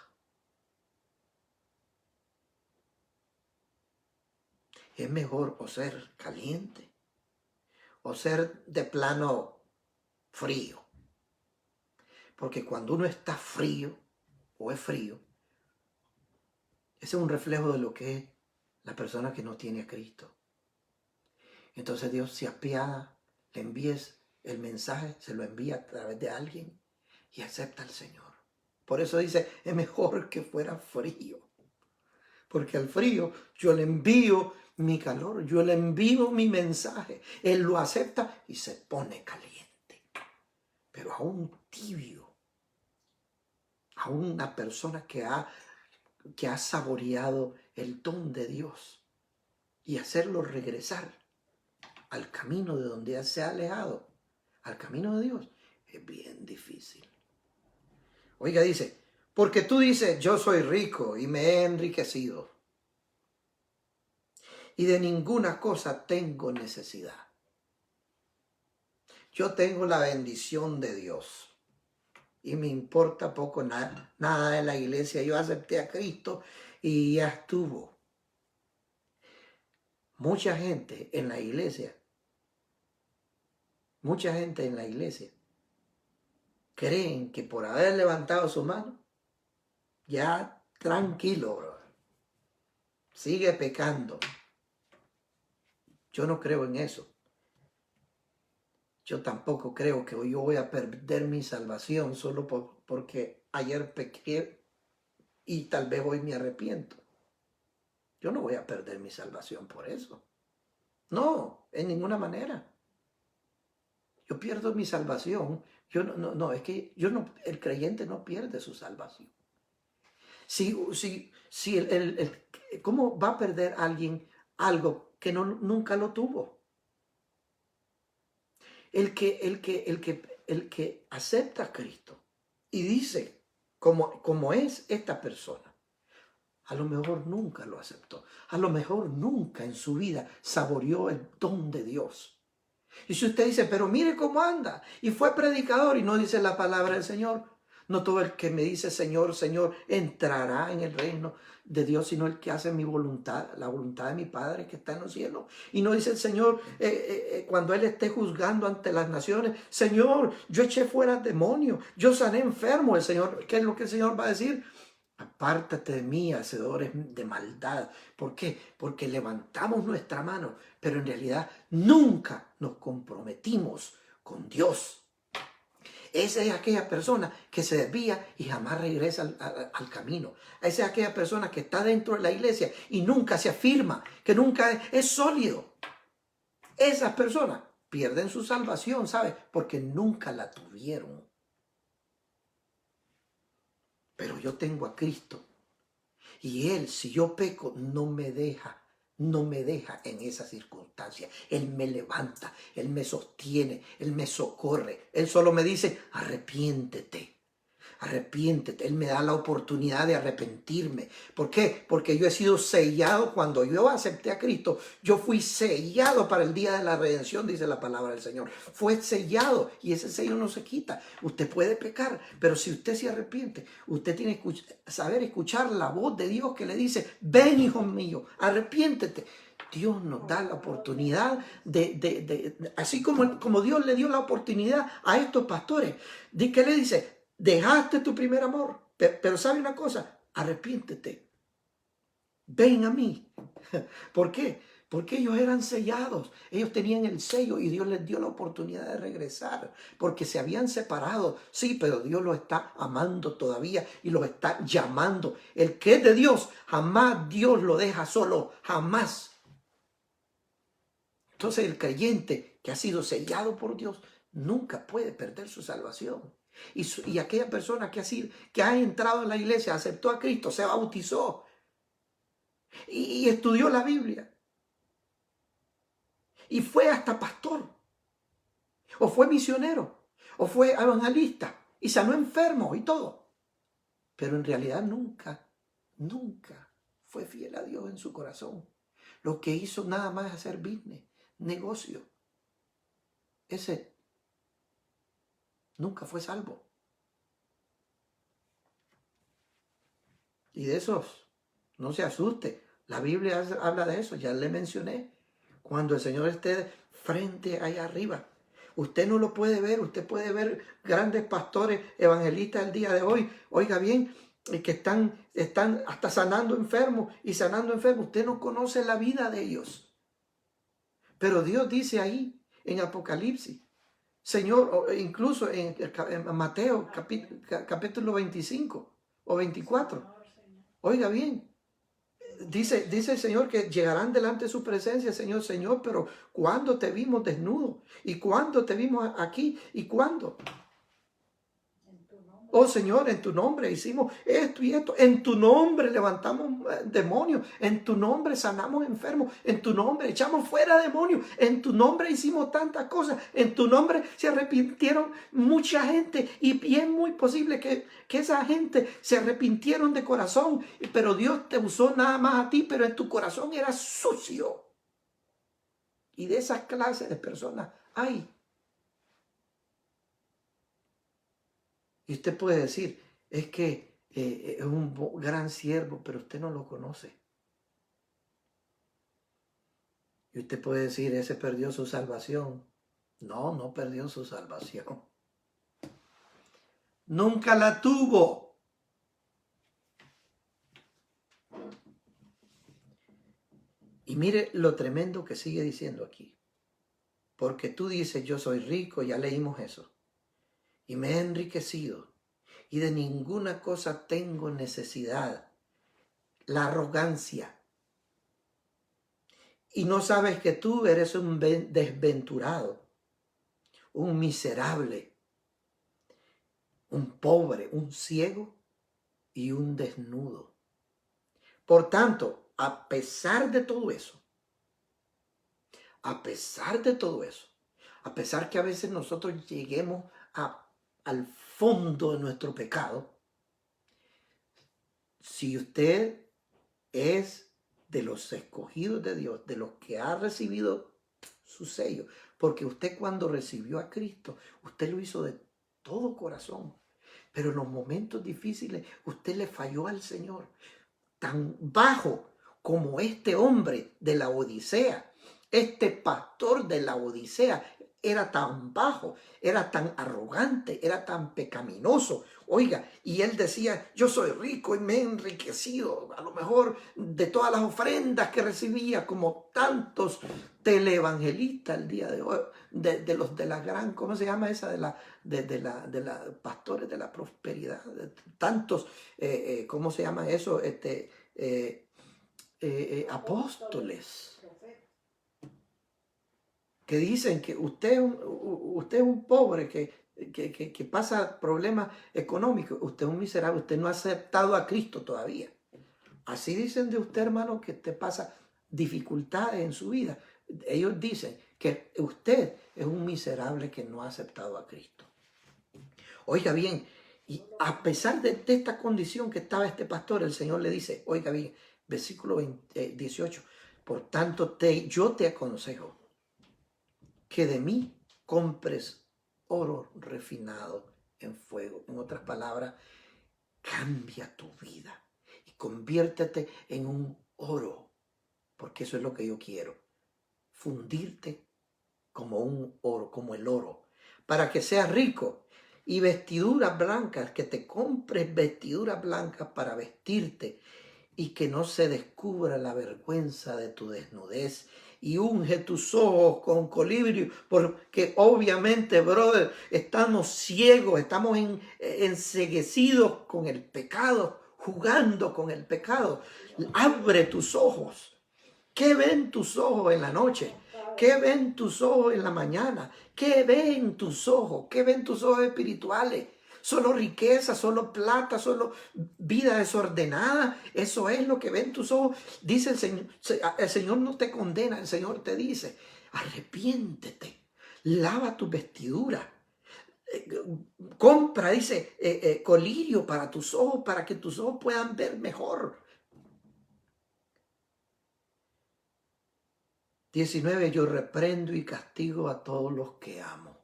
Es mejor o ser caliente o ser de plano frío. Porque cuando uno está frío o es frío, ese es un reflejo de lo que es la persona que no tiene a Cristo. Entonces Dios se apiada, le envíes el mensaje, se lo envía a través de alguien y acepta al Señor. Por eso dice, es mejor que fuera frío. Porque al frío yo le envío mi calor, yo le envío mi mensaje. Él lo acepta y se pone caliente. Pero a un tibio, a una persona que ha saboreado el don de Dios y hacerlo regresar al camino de donde se ha alejado, al camino de Dios, es bien difícil. Oiga, dice, porque tú dices, yo soy rico y me he enriquecido y de ninguna cosa tengo necesidad. Yo tengo la bendición de Dios y me importa poco nada de la iglesia. Yo acepté a Cristo y ya estuvo. Mucha gente en la iglesia creen que por haber levantado su mano, ya tranquilo, bro. Sigue pecando. Yo no creo en eso. Yo tampoco creo que yo voy a perder mi salvación solo porque ayer pequé y tal vez hoy me arrepiento. Yo no voy a perder mi salvación por eso. No, en ninguna manera. Yo pierdo mi salvación. Es que el creyente no pierde su salvación. ¿Cómo va a perder alguien algo que nunca lo tuvo? El que acepta a Cristo y dice como es esta persona, a lo mejor nunca lo aceptó, a lo mejor nunca en su vida saboreó el don de Dios. Y si usted dice, pero mire cómo anda, y fue predicador y no dice la palabra del Señor, no todo el que me dice Señor, Señor, entrará en el reino de Dios, sino el que hace mi voluntad, la voluntad de mi Padre que está en los cielos. Y no dice el Señor, cuando Él esté juzgando ante las naciones, Señor, yo eché fuera demonios, yo sané enfermo. El Señor, ¿qué es lo que el Señor va a decir? Apártate de mí, hacedores de maldad. ¿Por qué? Porque levantamos nuestra mano, pero en realidad nunca nos comprometimos con Dios. Esa es aquella persona que se desvía y jamás regresa al camino. Esa es aquella persona que está dentro de la iglesia y nunca se afirma, que nunca es sólido. Esas personas pierden su salvación, ¿sabes? Porque nunca la tuvieron. Pero yo tengo a Cristo y Él, si yo peco, no me deja en esa circunstancia. Él me levanta, Él me sostiene, Él me socorre. Él solo me dice, arrepiéntete, Arrepiéntete. Él me da la oportunidad de arrepentirme. ¿Por qué? Porque yo he sido sellado. Cuando yo acepté a Cristo, yo fui sellado para el día de la redención, dice la palabra del Señor. Fue sellado y ese sello no se quita. Usted puede pecar, pero si usted se arrepiente, usted tiene que saber escuchar la voz de Dios que le dice: ven, hijo mío, arrepiéntete. Dios nos da la oportunidad así como Dios le dio la oportunidad a estos pastores. ¿Qué le dice? Dejaste tu primer amor, pero ¿sabe una cosa? Arrepiéntete. Ven a mí. ¿Por qué? Porque ellos eran sellados, ellos tenían el sello y Dios les dio la oportunidad de regresar, porque se habían separado, sí, pero Dios los está amando todavía y los está llamando. El que es de Dios, jamás Dios lo deja solo, jamás. Entonces el creyente que ha sido sellado por Dios nunca puede perder su salvación. Y aquella persona que ha entrado en la iglesia, aceptó a Cristo, se bautizó y estudió la Biblia y fue hasta pastor, o fue misionero, o fue evangelista y sanó enfermos y todo. Pero en realidad nunca fue fiel a Dios en su corazón. Lo que hizo nada más es hacer business, negocio. Ese nunca fue salvo. Y de esos, no se asuste. La Biblia habla de eso, ya le mencioné. Cuando el Señor esté frente allá arriba, usted no lo puede ver. Usted puede ver grandes pastores evangelistas el día de hoy, oiga bien, que están hasta sanando enfermos y sanando enfermos. Usted no conoce la vida de ellos. Pero Dios dice ahí en Apocalipsis, Señor, incluso en Mateo capítulo 25 o 24. Oiga bien, dice el Señor que llegarán delante de su presencia, Señor, Señor, pero ¿cuándo te vimos desnudo? ¿Y cuándo te vimos aquí? ¿Y cuándo? Oh Señor, en tu nombre hicimos esto y esto. En tu nombre levantamos demonios. En tu nombre sanamos enfermos. En tu nombre echamos fuera demonios. En tu nombre hicimos tantas cosas. En tu nombre se arrepintieron mucha gente. Y es muy posible que esa gente se arrepintieron de corazón. Pero Dios te usó nada más a ti, pero en tu corazón era sucio. Y de esas clases de personas hay. Y usted puede decir, es que es un gran siervo, pero usted no lo conoce. Y usted puede decir, ese perdió su salvación. No, no perdió su salvación. Nunca la tuvo. Y mire lo tremendo que sigue diciendo aquí. Porque tú dices, yo soy rico, ya leímos eso. Y me he enriquecido. Y de ninguna cosa tengo necesidad. La arrogancia. Y no sabes que tú eres un desventurado, un miserable, un pobre, un ciego y un desnudo. Por tanto, a pesar de todo eso, a pesar que a veces nosotros lleguemos al fondo de nuestro pecado, si usted es de los escogidos de Dios, de los que ha recibido su sello, porque usted cuando recibió a Cristo, usted lo hizo de todo corazón, pero en los momentos difíciles usted le falló al Señor, tan bajo como este hombre de la Odisea, este pastor de la Odisea, era tan bajo, era tan arrogante, era tan pecaminoso. Oiga, y él decía, yo soy rico y me he enriquecido, a lo mejor de todas las ofrendas que recibía, como tantos televangelistas el día de hoy, de los de la gran, ¿cómo se llama esa? De la pastores de la prosperidad, de tantos, ¿cómo se llama eso? Apóstoles. Que dicen que usted es un pobre que pasa problemas económicos, usted es un miserable, usted no ha aceptado a Cristo todavía. Así dicen de usted, hermano, que te pasa dificultades en su vida. Ellos dicen que usted es un miserable que no ha aceptado a Cristo. Oiga bien, Y a pesar de esta condición que estaba este pastor, el Señor le dice, oiga bien, versículo 18, por tanto yo te aconsejo que de mí compres oro refinado en fuego. En otras palabras, cambia tu vida y conviértete en un oro, porque eso es lo que yo quiero, fundirte como un oro, como el oro, para que seas rico. Y vestiduras blancas, que te compres vestiduras blancas para vestirte y que no se descubra la vergüenza de tu desnudez. Y unge tus ojos con colirio, porque obviamente, brother, estamos ciegos, estamos enceguecidos con el pecado, jugando con el pecado. Abre tus ojos. ¿Qué ven tus ojos en la noche? ¿Qué ven tus ojos en la mañana? ¿Qué ven tus ojos? ¿Qué ven tus ojos espirituales? Solo riqueza, solo plata, solo vida desordenada. Eso es lo que ven tus ojos. Dice el Señor no te condena, el Señor te dice, arrepiéntete, lava tu vestidura. Compra, dice, colirio para tus ojos, para que tus ojos puedan ver mejor. 19, yo reprendo y castigo a todos los que amo.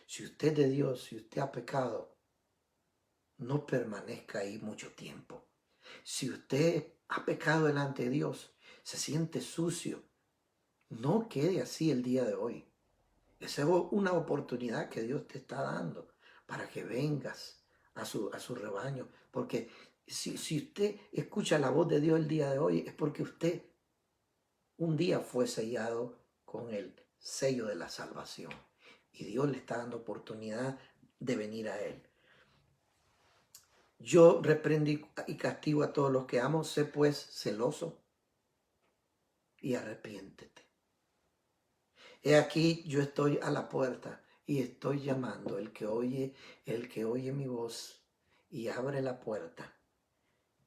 Si usted es de Dios, si usted ha pecado, no permanezca ahí mucho tiempo. Si usted ha pecado delante de Dios, se siente sucio, no quede así el día de hoy. Esa es una oportunidad que Dios te está dando para que vengas a su rebaño. Porque si usted escucha la voz de Dios el día de hoy, es porque usted un día fue sellado con el sello de la salvación. Y Dios le está dando oportunidad de venir a Él. Yo reprendo y castigo a todos los que amo. Sé pues celoso y arrepiéntete. He aquí, yo estoy a la puerta y estoy llamando. El que oye mi voz y abre la puerta,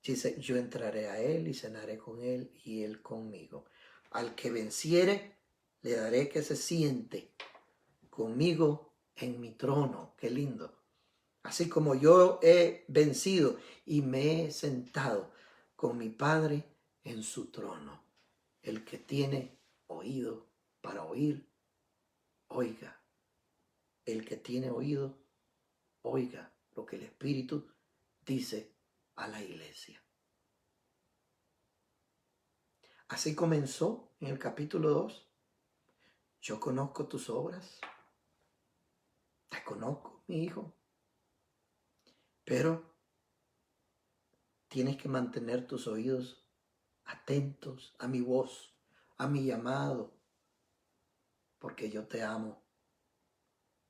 dice, yo entraré a él y cenaré con él y él conmigo. Al que venciere, le daré que se siente conmigo en mi trono. Qué lindo. Así como yo he vencido y me he sentado con mi Padre en su trono. El que tiene oído para oír, oiga. El que tiene oído, oiga lo que el Espíritu dice a la iglesia. Así comenzó en el capítulo 2. Yo conozco tus obras. Te conozco, mi hijo. Pero tienes que mantener tus oídos atentos a mi voz, a mi llamado, porque yo te amo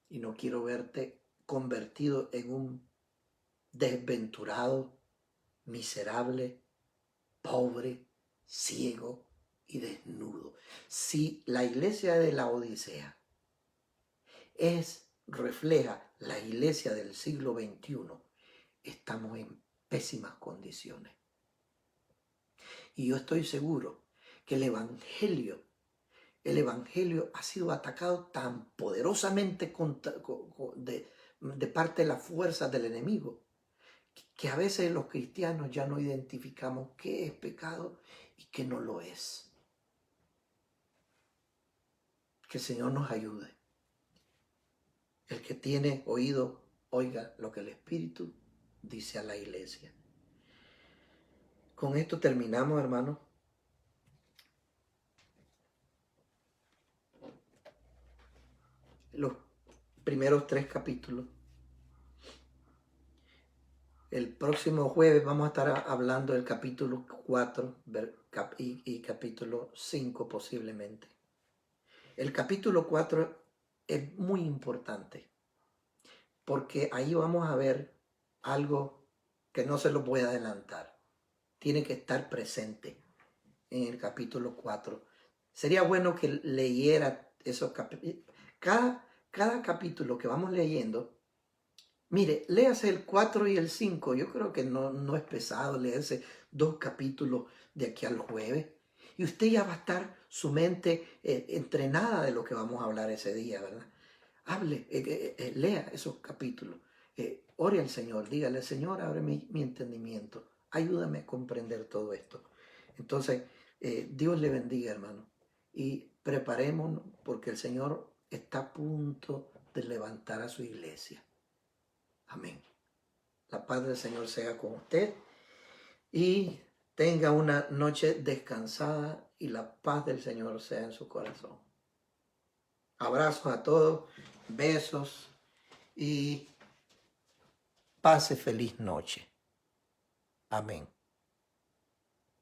y no quiero verte convertido en un desventurado, miserable, pobre, ciego y desnudo. Si la iglesia de la Odisea refleja la iglesia del siglo XXI, estamos en pésimas condiciones. Y yo estoy seguro que el Evangelio ha sido atacado tan poderosamente de parte de las fuerzas del enemigo, que a veces los cristianos ya no identificamos qué es pecado y qué no lo es. Que el Señor nos ayude. El que tiene oído, oiga lo que el Espíritu dice a la iglesia. Con esto terminamos, hermanos. Los primeros 3 capítulos. El próximo jueves vamos a estar hablando del capítulo 4 y capítulo 5 posiblemente. El capítulo 4 es muy importante porque ahí vamos a ver algo que no se lo voy a adelantar. Tiene que estar presente en el capítulo 4. Sería bueno que leyera esos capítulos. Cada capítulo que vamos leyendo, mire, léase el 4 y el 5. Yo creo que no es pesado leerse 2 capítulos de aquí al jueves. Y usted ya va a estar su mente entrenada de lo que vamos a hablar ese día, ¿verdad? hable, lea esos capítulos, ore al Señor, dígale, Señor, abre mi entendimiento, ayúdame a comprender todo esto. Entonces, Dios le bendiga, hermano, y preparémonos porque el Señor está a punto de levantar a su iglesia. Amén. La paz del Señor sea con usted y tenga una noche descansada y la paz del Señor sea en su corazón. Abrazos a todos, besos y pase feliz noche. Amén.